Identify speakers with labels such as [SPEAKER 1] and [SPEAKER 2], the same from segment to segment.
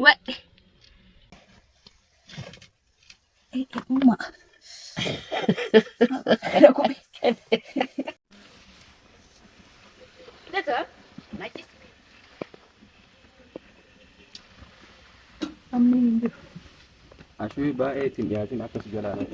[SPEAKER 1] What? Uma. Aku bikin. Udah tuh? Najis. Amin.
[SPEAKER 2] Ashui baay'eetiin dhiyaatiin akkas jalaana.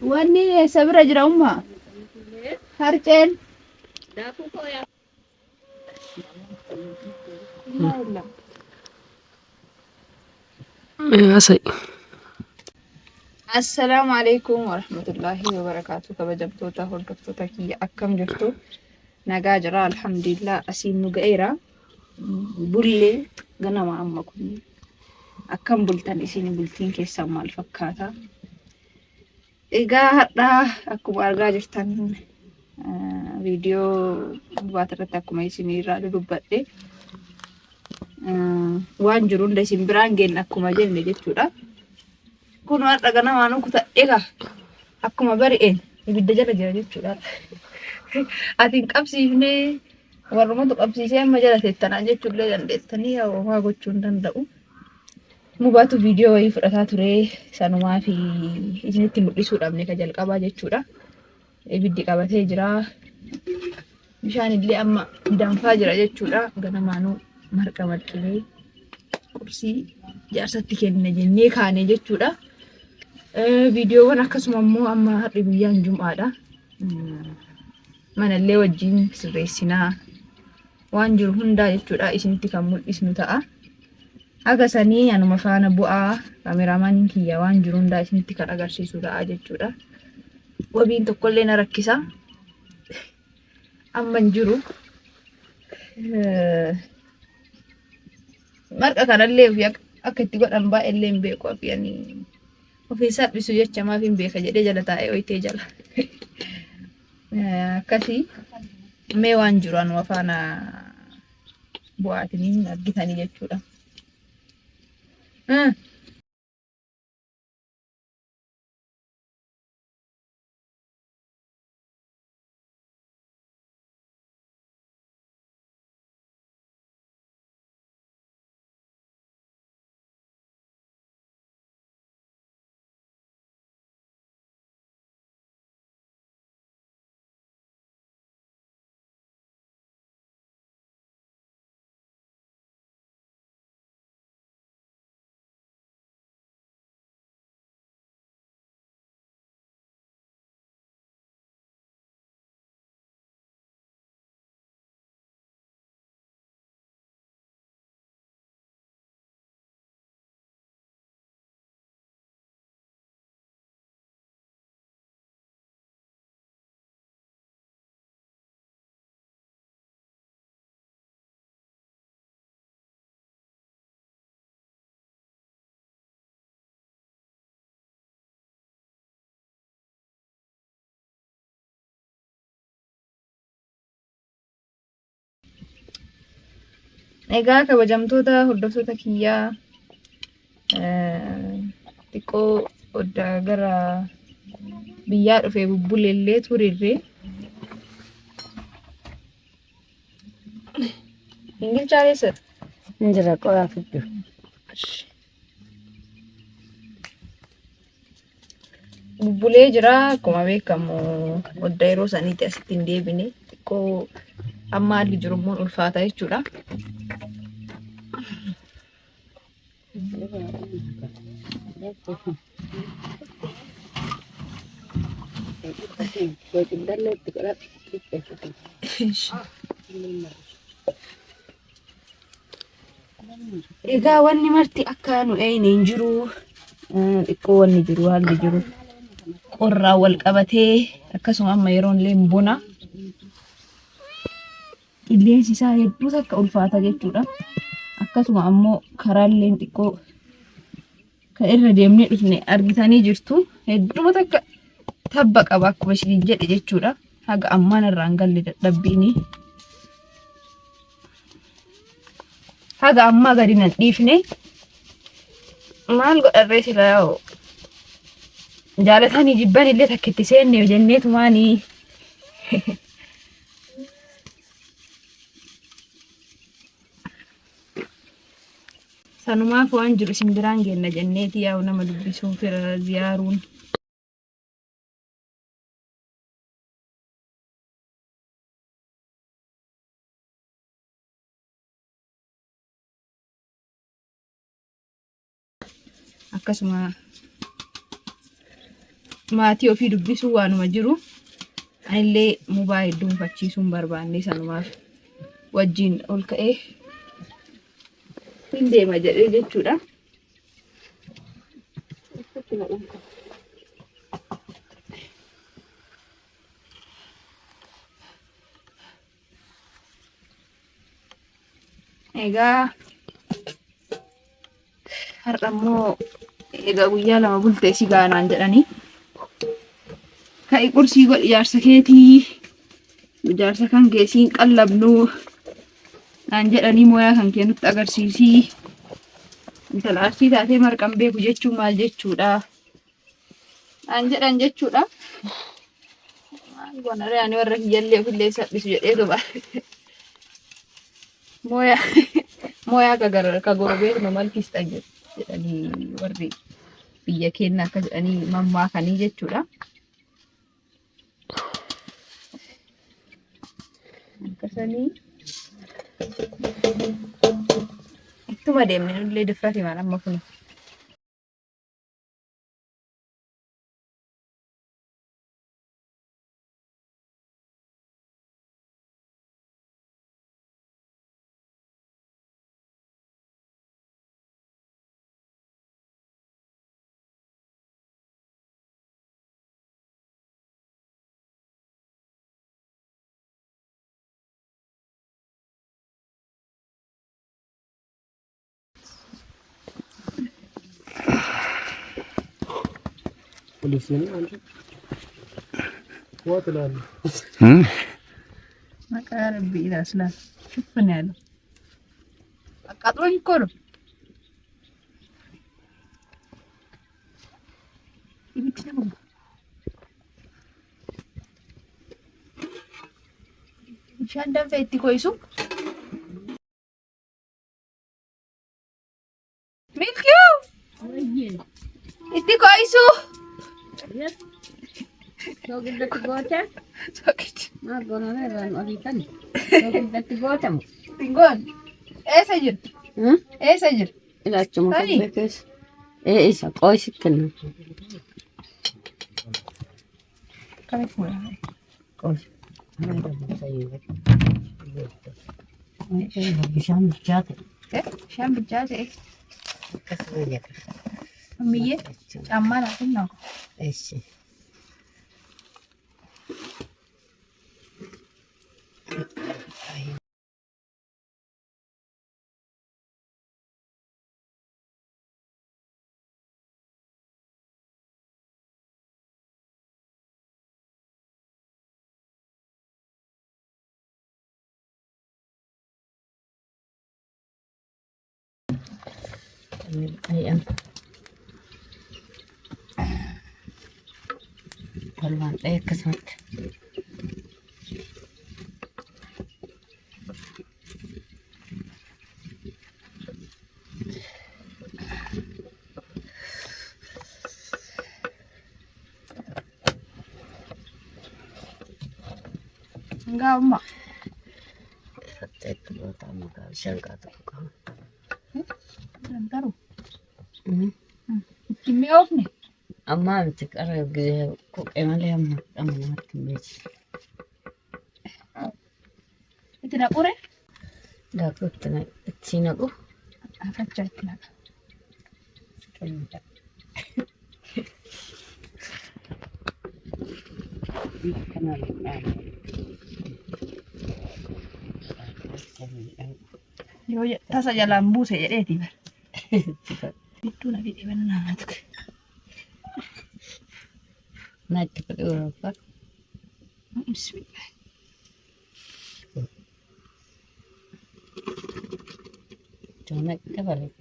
[SPEAKER 1] Wanni sabira jira umma. Harceen. Daakuu koo yaa. Assalamu alaikum warahmatullahi wabarakatuh. Kabajamtoota hordoftoota kiyya akkam jirtu? Nagaa jira alhamdulillah. Asiin nu ga'eera. Bullee ganama amma kun akkam bultan isin bultiin keessan maal fakkaata? Egaa hadhaa akkuma argaa jirtan viidiyoo irratti akkuma isin irraa dubbadhe waan jiru hunda isin biraan geenye akkuma jenne jechuudha. Kun har'a ganamaan kutadhe akkuma bari'een ibidda jala jira jechuudha. Atiin qabsiifnee warrumatu qabsiisee amma jala teettanaa jechuullee dandeettanii waa gochuu hin danda'u. Mubaatu viidiyoo wayii fudhataa ture sanumaa fi isinitti mul'isuudhaaf ka jalqabaa jechuudha. Ibiddi qabatee jira. Bishaan illee amma danfaa jira jechuudha. Ganamaanuu marqa marqinee qursii jaarsatti kenna jennee kaane jechuudha. Viidiyoowwan akkasuma immoo amma har'i guyyaan Jumaadha. Manallee wajjin sirreessinaa waan jiru hundaa jechuudha isinitti kan mul'isnu ta'a. Haga sanii anuma faana bu'aa kaameraamaaniin kiyya waan jiru hundaa isinitti kan agarsiisu ta'a jechuudha. Wabiin tokkollee na rakkisa. Amma hin jiru. Marqa kanallee akka itti godhan baay'eellee hin beeku afiyanii. Ofii salphisu jecha maaf hin beeka jedhee jala taa'ee oyitee jala. Akkasii mee waan jiru anuma faana bu'aatiniin argitanii jechuudha. Egaa kabajamtoota hordoftoota kiyyaa xiqqoo oddaa gara biyyaa dhufee bubbuleellee turirree Ingilchaareessa
[SPEAKER 3] Injira qoraa fiddu.
[SPEAKER 1] bubbulee jira akkuma beekamu odda yeroo saniitti asitti hin deebine xiqqoo amma haalli jiru immoo ulfaata jechuudha. Egaa wanni marti akka nu eeyne hin jiru. Xiqqoo wanni jiru haalli jiru qorraa wal qabatee akkasuma amma yeroon illee buna qilleensi isaa hedduu takka ulfaata jechuudha. Akkasuma ammoo karaalleen xiqqoo kan irra deemnee dhufne argitanii jirtu hedduma takka tabba qaba akkuma isin jedhe jechuudha. Haga ammaan irraan galle dadhabbiini. Haga ammaa gadi nan dhiifne maal godharree sila yaa'u jaalatanii jibban illee takka itti seenne jenneetumaanii. Sanumaaf waan jiru isin biraan geenna jenneeti yaa'u nama dubbisuuf ziyaaruun. Akkasuma maatii ofii dubbisuu waanuma jiru. Anillee mubaa hedduun fachiisuun barbaanne sanumaaf wajjin ol ka'ee hin deema jedhee jechuudha. Egaa har'a immoo egaa guyyaa lama bultee si gaanaan jedhanii ka'i qursii godhi jaarsa keetii jaarsa kan keessiin qallabnuu naan jedhanii mooyaa kan kee nutti agarsiisii intala arsii taatee marqan beeku jechuun maal jechuudha naan jedhan jechuudha. Maal goonaree ani warra kiyyallee ofillee salphisu jedhee duba mooyaa ka gorobeetuma malkista jedhanii warri biyya keenya akka jedhanii mammaakanii jechuudha. Akkasanii ittuma deemne illee deffate maal amma kun.
[SPEAKER 2] Polisiin anjir. Kuat lalu.
[SPEAKER 1] Maqaa rabbii ilaaslaan shuffanne yaala. Qaxoo hin koolu. Ibiddi nama guba. Bishaan danfee itti qo'isu. Milkiyuu! Itti qo'isu.
[SPEAKER 3] Soogidatti goota.
[SPEAKER 1] Soogiddi.
[SPEAKER 3] Maal goonaan irraan oliitan. Soogidatti gootamu.
[SPEAKER 1] Tingoon. Eessa jira? Eessa jira?
[SPEAKER 3] Ilaachuma
[SPEAKER 1] Tani?
[SPEAKER 3] kophee keessa. Isa qoosi kenna.
[SPEAKER 1] Kami fuudhaa?
[SPEAKER 3] Qoosi. Bishaan bilchaate.
[SPEAKER 1] Bishaan bilchaate.
[SPEAKER 3] Akkasuma jedha.
[SPEAKER 1] Ammiyyee caammaa naaf hin naqu.
[SPEAKER 3] Eessi. Ayam. Tolong kesempatan.
[SPEAKER 1] Enggak, Mak.
[SPEAKER 3] Itu pertama kali saya katakan.
[SPEAKER 1] Bentar. Kimi off nih.
[SPEAKER 3] Amma bitti qara gizee kophee malee amma namatti hin beeksisu.
[SPEAKER 1] Itti naqure?
[SPEAKER 3] Daakuu itti naqu.
[SPEAKER 1] Afachaa itti naqa. Yoo tasa jalaan buuse jedheeti bar. Bidduu na fidhe banaa tuke.
[SPEAKER 3] Natti fudhu apa?
[SPEAKER 1] Bismillah.
[SPEAKER 3] Cuma kita balik.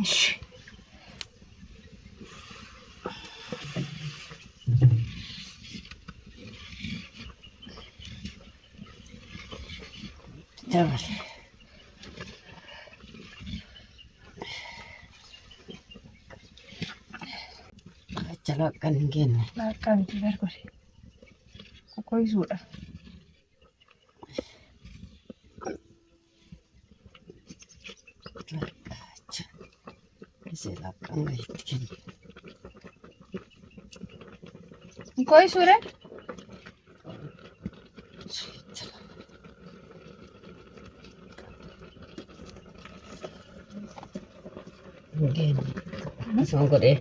[SPEAKER 1] Ish.
[SPEAKER 3] Coba. Colokan gini.
[SPEAKER 1] Laakkaan itti barbaade. Kokoisuudha.
[SPEAKER 3] Kaca. Silakan gini.
[SPEAKER 1] Kokoisuudha?
[SPEAKER 3] Gini. Langsung deh.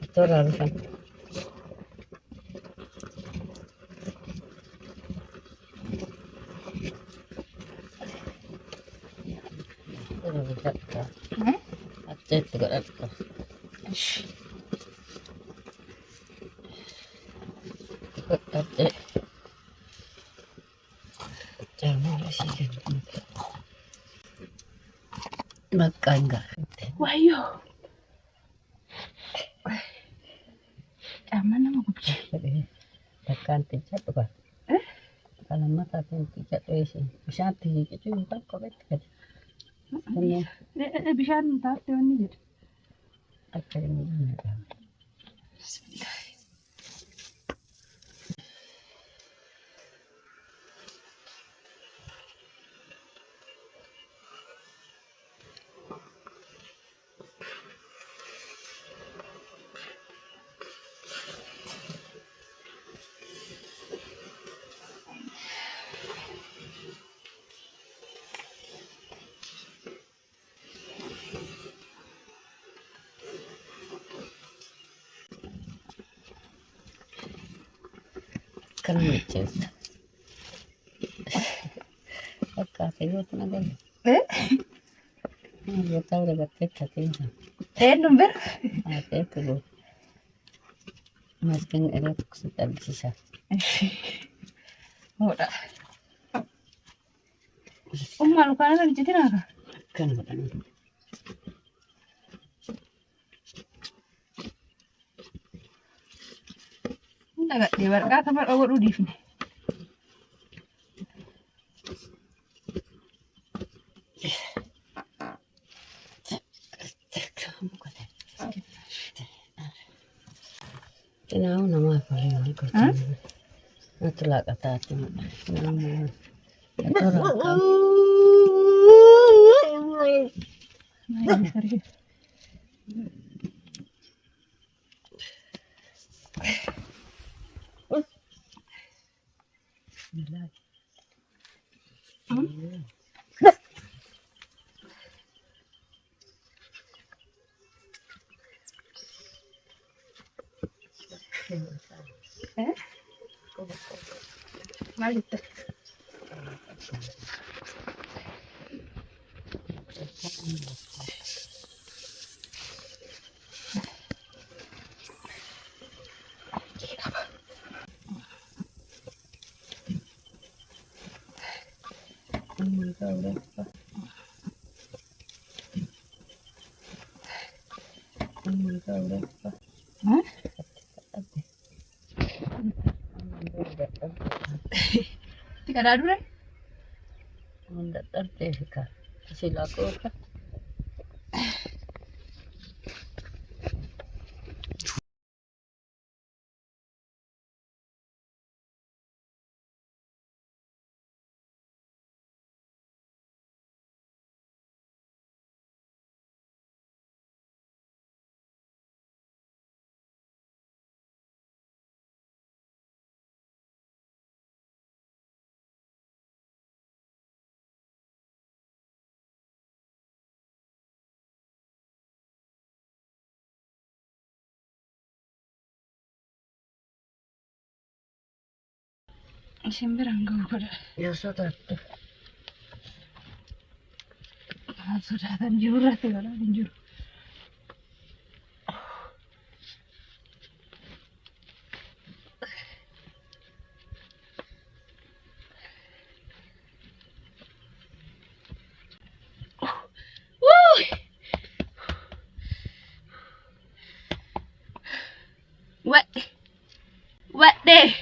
[SPEAKER 3] Itu rarsan. Aceh juga ada.
[SPEAKER 1] Ish.
[SPEAKER 3] Aceh. Jangan sih kan. Makan enggak?
[SPEAKER 1] Wayo. Caman nama kuci.
[SPEAKER 3] Makan tidak tuh kan? Kalau mata tidak tuh sih. Bisa tidak cuy tak kok kan?
[SPEAKER 1] Bishaan taate wanni jedhu.
[SPEAKER 3] Akka ini.
[SPEAKER 1] Bismillah.
[SPEAKER 3] Kan macet. Akka saya tuh nanti. Dia tahu udah dekat ini.
[SPEAKER 1] Number?
[SPEAKER 3] Ada tuh. Maskin ada sudah bisa.
[SPEAKER 1] Udah. Malu kan ada jadi apa?
[SPEAKER 3] Kan bukan.
[SPEAKER 1] Agak di warga tempat awak dulu di sini.
[SPEAKER 3] Kenapa nama paling aku? Itulah kata cuma nama. Orang kau.
[SPEAKER 1] Sorry. Mari kita. Tiga dah dulu.
[SPEAKER 3] Tidak terdekat. Silakan.
[SPEAKER 1] Simbiraan ga'u godha.
[SPEAKER 3] Yoo sodaattu.
[SPEAKER 1] Maal sodaatan jiru irratti godhaa hin jiru. What day?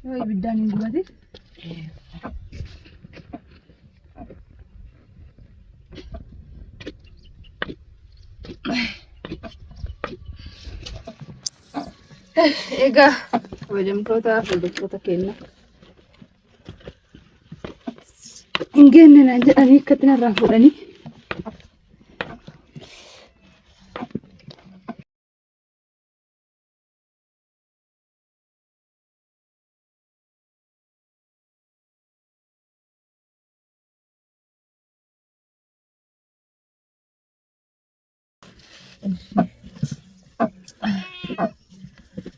[SPEAKER 1] Yoo ibiddaan hin gubatin. Egaa kabajamtoota hordoftoota keenya hin geenne naan jedhanii akkatti narraa fuudhanii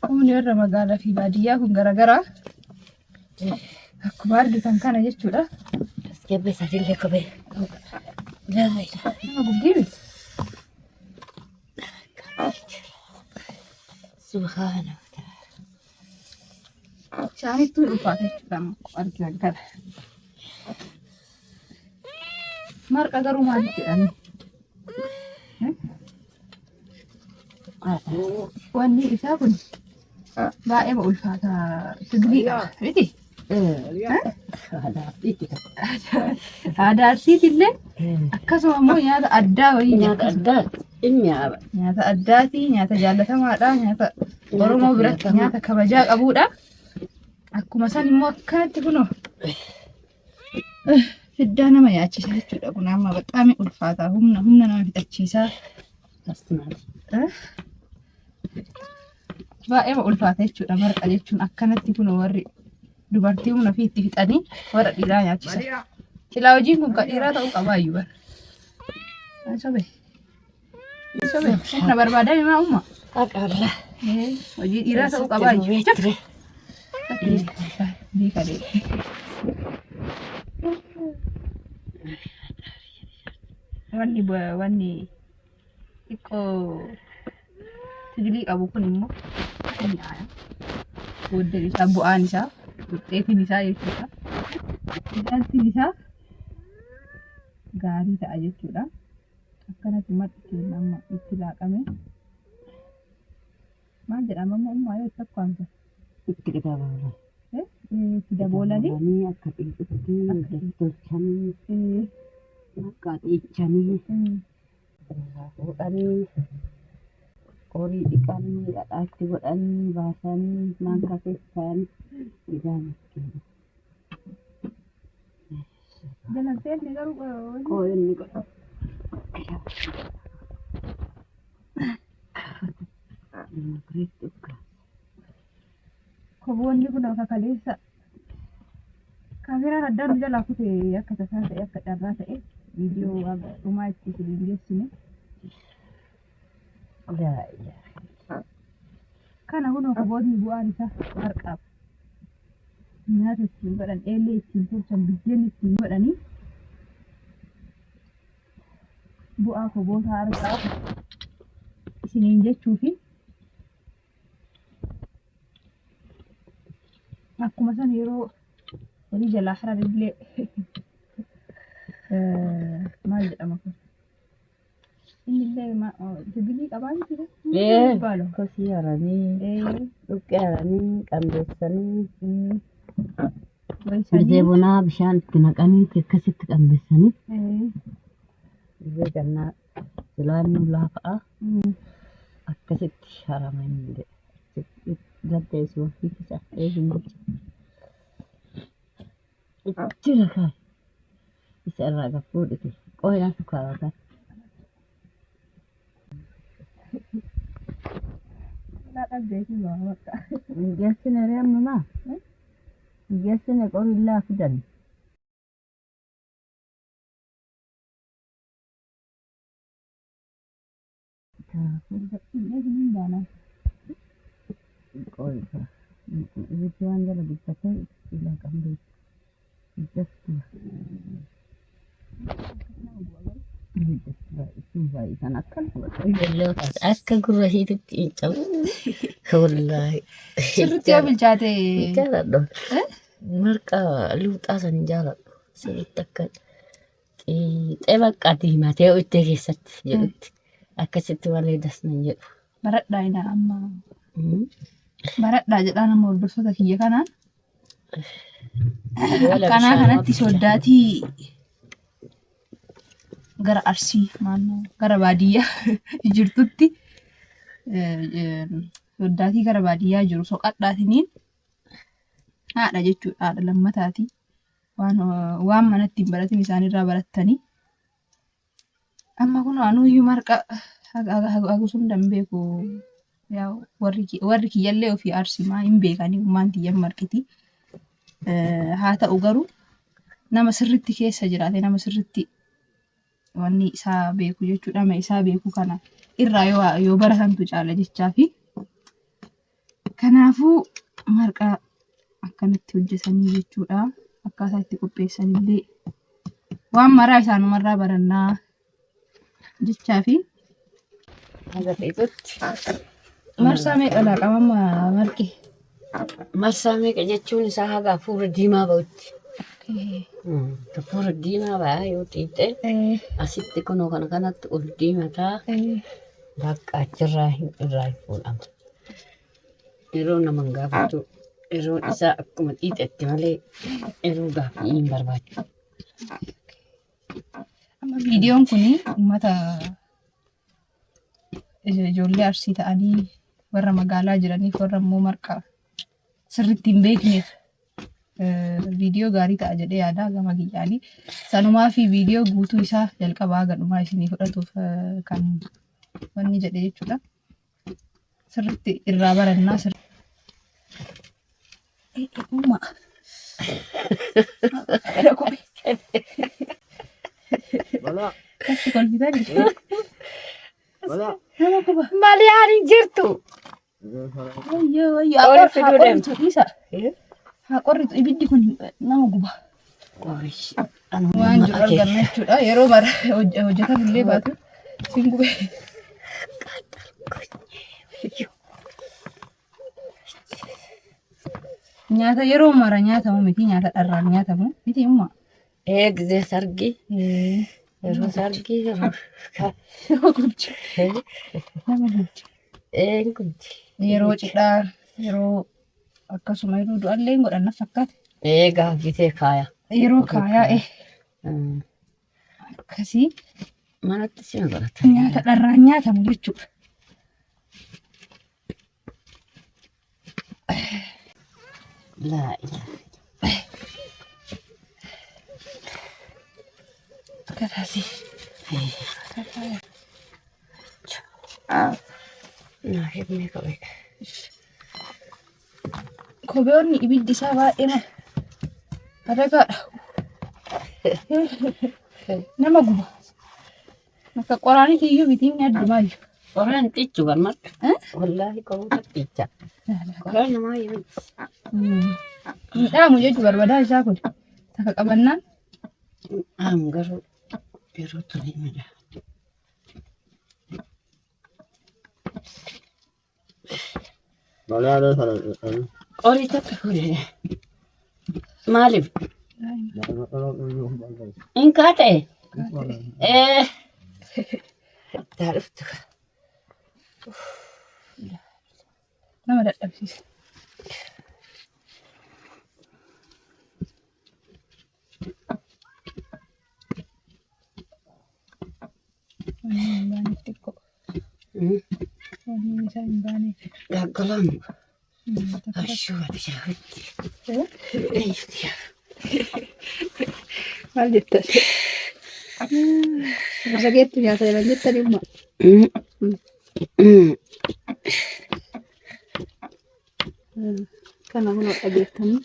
[SPEAKER 1] humni warra magaalaa fi baadiyyaa kun garaagaraa akkuma argitan kana jechuudha.
[SPEAKER 3] Askeebbe isaatiillee qabee.
[SPEAKER 1] Nama guggiibi.
[SPEAKER 3] Subhaana.
[SPEAKER 1] Shaanittuu dhufaata jechuudha akkuma argitan kana. Marqa garuu maal jedhani? Wanni isaa kun baay'ee ulfaata sigiriidha miti? Aadaa Arsiitillee akkasuma immoo nyaata addaa wayii
[SPEAKER 3] Nyaata addaa dhimmiyaaba.
[SPEAKER 1] nyaata addaati, nyaata jaallatamaadha, nyaata Oromoo biratti nyaata kabajaa qabudha. Akkuma san immoo akkanatti kunoo fiddaa nama nyaachisa jechuudha. Kun amma baxaami ulfaata, humna nama fixachiisaa. Baay'ee ulfaata jechuudha. Marqa jechuun akkanatti kunoo warri dubartii humna ofii itti fixanii warra dhiiraa nyaachisa. Silaa hojiin kun kan dhiiraa ta'uu qabaa iyyuu bara. Sobee. Humna barbaadame maa umma?
[SPEAKER 3] Haqarra.
[SPEAKER 1] Hojii dhiiraa ta'uu qabaa iyyuu. Beekalee. Wanni xiqqoo sigilii qabu kun immoo booddeen isaa bu'aan isaa wuxxeetiin isaa jechuudha. Ilaaltiin isaa gaarii ta'a jechuudha. Akkanatti maxxii nama itti laaqame maal jedhama ummaa yoo itti akkaamsa?
[SPEAKER 3] Itti dabalanii.
[SPEAKER 1] Itti dabalanii
[SPEAKER 3] Akka xixiqqootti tolchanii akka dhiichanii fuudhanii horii dhiqanii dhadhaatti godhanii baasanii maankaa keessaan idaan
[SPEAKER 1] Jalanteenni garuu
[SPEAKER 3] qooyinni godha.
[SPEAKER 1] koboonni kun akka kaleessa kaameraan addaan jalaa kutee akka tasaa ta'e akka carraa ta'e viidiyoo dhumaa itti filiingeessine. Kana kunoo koboonni bu'aan isaa harqaaf nyaata ittiin godhan, eellee ittiin tolchan, biddeen ittiin godhanii bu'aa koboota harqaaf isiniin jechuufi akkuma san yeroo horii jalaa hararillee maal jedhama kun innillee sigilii qabaa jechuudha.
[SPEAKER 3] Kosii haranii dhuqqee haranii qambeessanii Gizee bunaa bishaan itti naqanii akkasitti qambeessanii gizee gannaa silaanuu laafaa akkasitti haramanii gaddeessu ofii isaa eeguun jira kan isa irraa gaffuu dhite qooyidhaan sukkaarota.
[SPEAKER 1] Laadhaan beekii waa bakka.
[SPEAKER 3] Geessine ree ammaa. Geessine qorillaa fidan.
[SPEAKER 1] Eegni baana.
[SPEAKER 3] Qoyisa. Ibiddi waan jala dubbatee ilaa qabdee. Ibiddi akka gurra hiititti hin cabu. Wallaahi.
[SPEAKER 1] Sirriitti yoo bilchaate.
[SPEAKER 3] Jaaladhu. Marqaa luuxaa san jaaladhu. Sirriitti akka qiixee baqqaa diimatee ittee keessatti jedhutti akkasitti malee dasnan jedhu.
[SPEAKER 1] Baradhaa ina amma. Baradhaa jedhaan amma hordoftoota kiyya kanaan. Akkanaa kanatti soddaatii gara Arsii maannoo gara baadiyyaa jirtutti soddaatii gara baadiyyaa jiru soqadhaatiniin haadha jechuudha. Haadha lammataati. Waan manatti hin baratin isaanirraa barattanii. Amma kun anuuyyuu marqa hagusuun danbeeku. Warri kiyyallee ofii Arsiimaa hin beekanii ummaan tiyyan marqiti. Haa ta'u garuu nama sirritti keessa jiraate nama sirritti wanni isaa beeku jechuudha. Nama isaa beeku kana irraa yoo baratantu caala jechaafi. Kanaafuu marqaa akkanatti hojjetanii jechuudha. Akkaataa itti qopheessanillee waan maraa isaanumarraa barannaa jechaafi. Marsaa meeqa laaqamama marqi?
[SPEAKER 3] Marsaa meeqa jechuun isaa haga hafuura diimaa ba'utti. Hafuura diimaa ba'aa yoo xiixee asitti kunoo kana kanatti ol diimataa bakka achirraa irraa hin fuudhama. Yeroo nama hin gaafatu yeroon isaa akkuma xiixetti malee yeroo gaaffii hin barbaachisu.
[SPEAKER 1] Amma viidiyoon kun uummata ijoollee Arsii ta'anii warra magaalaa jiraniif warra immoo marqaa sirriitti hin beekneef viidiyoo gaarii ta'a jedhee yaada gama kiyyaanii. Sanumaa fi viidiyoo guutuu isaa jalqabaa gadhumaa isinii fudhatuuf kan wanni jedhe jechuudha. Sirriitti irraa barannaa
[SPEAKER 3] Maali ani jirtu?
[SPEAKER 1] Haa qorritu ibiddi kun nama guba. Waan jiru arganna jechuudha. Yeroo mara hojjetan illee baatu sin gube. Nyaata yeroo mara nyaatamu miti nyaata dharraan nyaatamu miti immoo.
[SPEAKER 3] Gisee sargii. Yeroo sargii yeroo
[SPEAKER 1] gubchi. Nama gubchi.
[SPEAKER 3] Gubchi.
[SPEAKER 1] Yeroo cidhaa yeroo akkasuma yeroo du'allee godhanna fakkaate.
[SPEAKER 3] Eegaa gisee kaaya.
[SPEAKER 1] Yeroo kaayaa akkasii
[SPEAKER 3] manatti sima godhata.
[SPEAKER 1] Nyaata dharraan nyaatamu jechuudha.
[SPEAKER 3] Laa ilaaha.
[SPEAKER 1] Akkataasi.
[SPEAKER 3] Naa hidhee qabe.
[SPEAKER 1] Kopheewwan ibiddi isaa baay'ee adagaadha. Nama guba. Akka qoraanitti iyyuu bitiin addumaayyuu.
[SPEAKER 3] Qoraan xiiccu barmaata. Wallaahi qoruuta xiicca. Qoraan namaa yoo
[SPEAKER 1] midhaamu jechuun barbaadaa isaa kun takka qabannaan.
[SPEAKER 3] Garuu yeroo turii midhaa. Qorii takka fuudhee maaliif? Inkaa ta'e? Daa dhuftu.
[SPEAKER 1] Nama dadhabsiisa. Waan xiqqoo. Waan isaa hin baane.
[SPEAKER 3] Gaggalaan. Ashuu abishaawitti.
[SPEAKER 1] Maal jettan? Sageettu nyaata jiran jettani immoo. Kana kun dhageettanii